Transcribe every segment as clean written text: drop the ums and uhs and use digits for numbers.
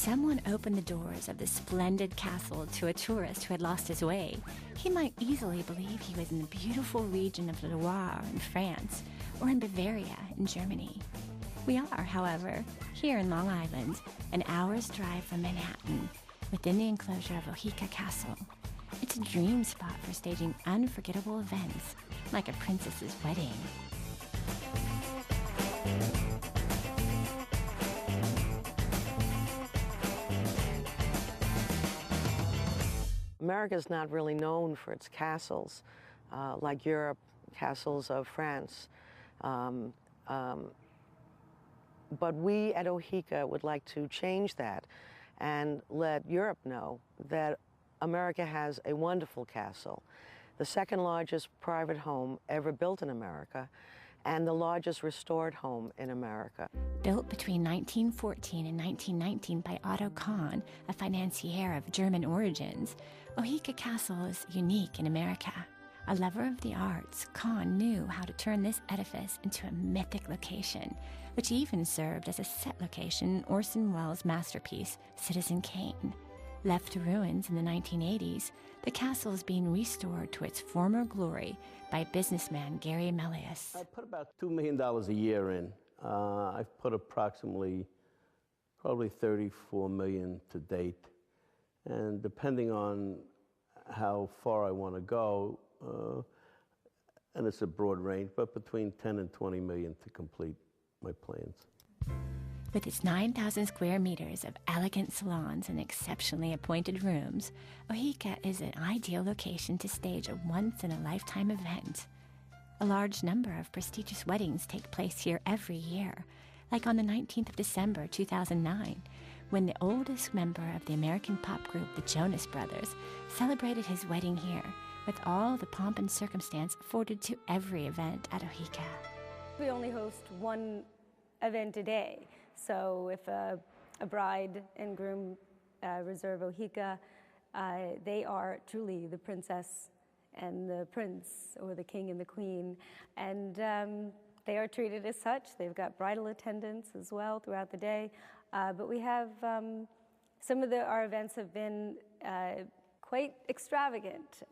someone opened the doors of the splendid castle to a tourist who had lost his way, he might easily believe he was in the beautiful region of the Loire in France or in Bavaria in Germany. We are, however, here in Long Island, an hour's drive from Manhattan, within the enclosure of Oheka Castle. It's a dream spot for staging unforgettable events, like a princess's wedding. America is not really known for its castles, like Europe, castles of France. But we at Oheka would like to change that and let Europe know that America has a wonderful castle, the second largest private home ever built in America, and the largest restored home in America. Built between 1914 and 1919 by Otto Kahn, a financier of German origins, Oheka Castle is unique in America. A lover of the arts, Kahn knew how to turn this edifice into a mythic location, which even served as a set location in Orson Welles' masterpiece, Citizen Kane. Left to ruins in the 1980s, the castle is being restored to its former glory by businessman Gary Melius. I put about $2 million a year in. I've put approximately probably $34 million to date. And depending on how far I want to go, and it's a broad range, but between 10 and 20 million to complete my plans. With its 9,000 square meters of elegant salons and exceptionally appointed rooms, Oheka is an ideal location to stage a once-in-a-lifetime event. A large number of prestigious weddings take place here every year, like on the 19th of December 2009, when the oldest member of the American pop group, the Jonas Brothers, celebrated his wedding here, with all the pomp and circumstance afforded to every event at Oheka. We only host one event a day, so if a bride and groom reserve Oheka, they are truly the princess and the prince, or the king and the queen, and they are treated as such. They've got bridal attendants as well throughout the day, but we have some of our events have been quite extravagant.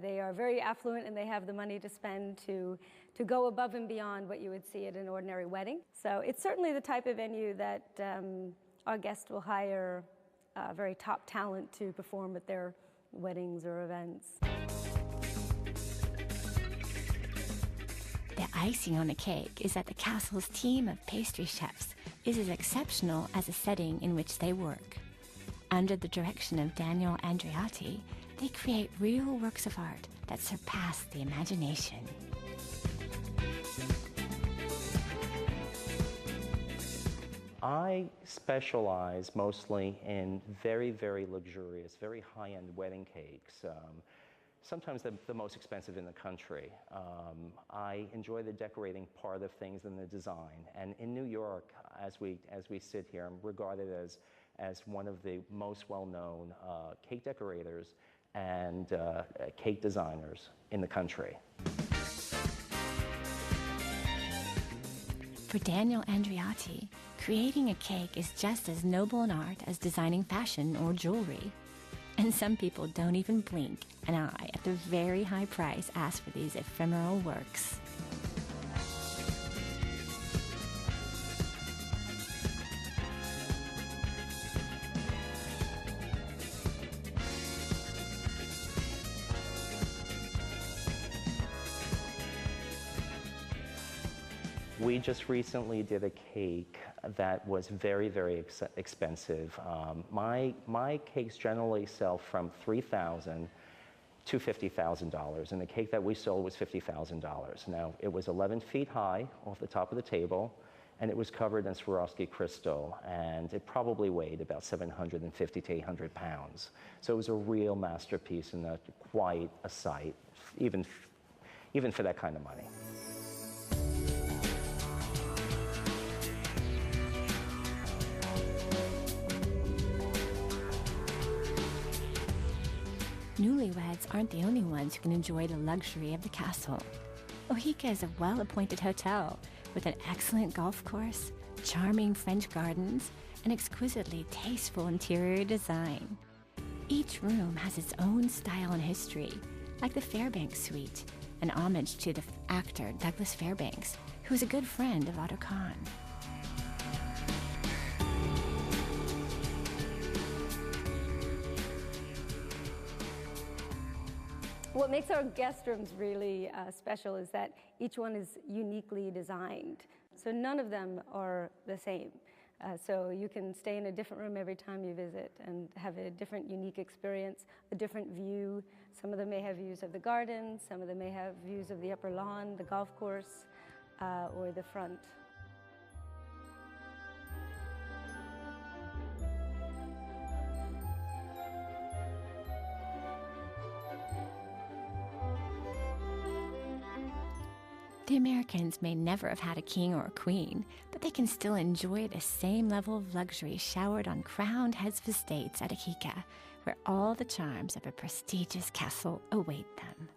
They are very affluent, and they have the money to spend to go above and beyond what you would see at an ordinary wedding. So it's certainly the type of venue that our guests will hire very top talent to perform at their weddings or events. The icing on the cake is that the castle's team of pastry chefs is as exceptional as the setting in which they work. Under the direction of Daniel Andreotti, they create real works of art that surpass the imagination. I specialize mostly in very, very luxurious, very high-end wedding cakes, sometimes the most expensive in the country. I enjoy the decorating part of things and the design. And in New York, as we sit here, I'm regarded as one of the most well-known cake decorators and cake designers in the country. For Daniel Andreotti, creating a cake is just as noble an art as designing fashion or jewelry. And some people don't even blink an eye at the very high price asked for these ephemeral works. We just recently did a cake that was very, very expensive. My cakes generally sell from $3,000 to $50,000, and the cake that we sold was $50,000. Now, it was 11 feet high off the top of the table, and it was covered in Swarovski crystal, and it probably weighed about 750 to 800 pounds. So it was a real masterpiece and quite a sight, even for that kind of money. Newlyweds aren't the only ones who can enjoy the luxury of the castle. Oheka is a well-appointed hotel with an excellent golf course, charming French gardens, and exquisitely tasteful interior design. Each room has its own style and history, like the Fairbanks Suite, an homage to the actor Douglas Fairbanks, who was a good friend of Otto Kahn. What makes our guest rooms really special is that each one is uniquely designed. So none of them are the same. So you can stay in a different room every time you visit and have a different unique experience, a different view. Some of them may have views of the garden, some of them may have views of the upper lawn, the golf course, or the front. The Americans may never have had a king or a queen, but they can still enjoy the same level of luxury showered on crowned heads of estates at Oheka, where all the charms of a prestigious castle await them.